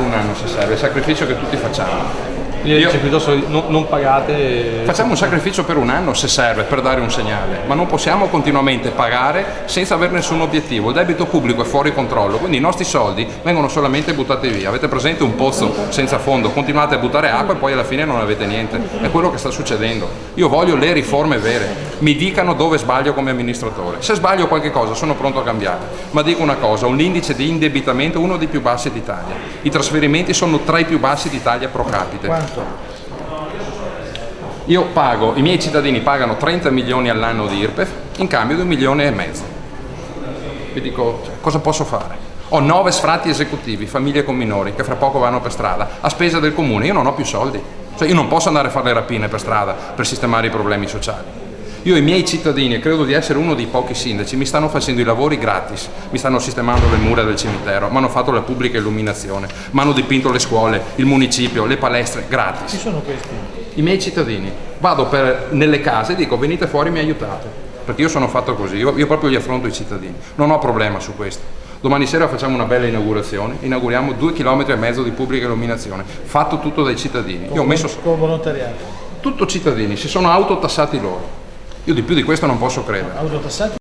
un anno se serve, è il sacrificio che tutti facciamo. Piuttosto non pagate. Facciamo un sacrificio per un anno se serve, per dare un segnale, ma non possiamo continuamente pagare senza avere nessun obiettivo. Il debito pubblico è fuori controllo, quindi i nostri soldi vengono solamente buttati via. Avete presente un pozzo senza fondo, continuate a buttare acqua e poi alla fine non avete niente. È quello che sta succedendo. Io voglio le riforme vere, mi dicano dove sbaglio come amministratore. Se sbaglio qualche cosa sono pronto a cambiare, ma dico una cosa, un indice di indebitamento uno dei più bassi d'Italia. I trasferimenti sono tra i più bassi d'Italia pro capite. Quanto? Io pago, i miei cittadini pagano 30 milioni all'anno di IRPEF in cambio di 1,5 milioni. Vi dico, cosa posso fare? Ho 9 sfratti esecutivi, famiglie con minori, che fra poco vanno per strada, a spesa del comune, io non ho più soldi. Cioè io non posso andare a fare le rapine per strada per sistemare i problemi sociali. Io e i miei cittadini, e credo di essere uno dei pochi sindaci, mi stanno facendo i lavori gratis, mi stanno sistemando le mura del cimitero, mi hanno fatto la pubblica illuminazione, mi hanno dipinto le scuole, il municipio, le palestre, gratis. Chi sono questi? I miei cittadini. Vado nelle case e dico venite fuori, mi aiutate, perché io sono fatto così, io proprio gli affronto i cittadini, non ho problema su questo. Domani sera facciamo una bella inaugurazione, inauguriamo 2,5 km di pubblica illuminazione, fatto tutto dai cittadini. Io ho messo con volontariato. tutto cittadini, si sono autotassati loro. Io di più di questo non posso credere. Autotassati?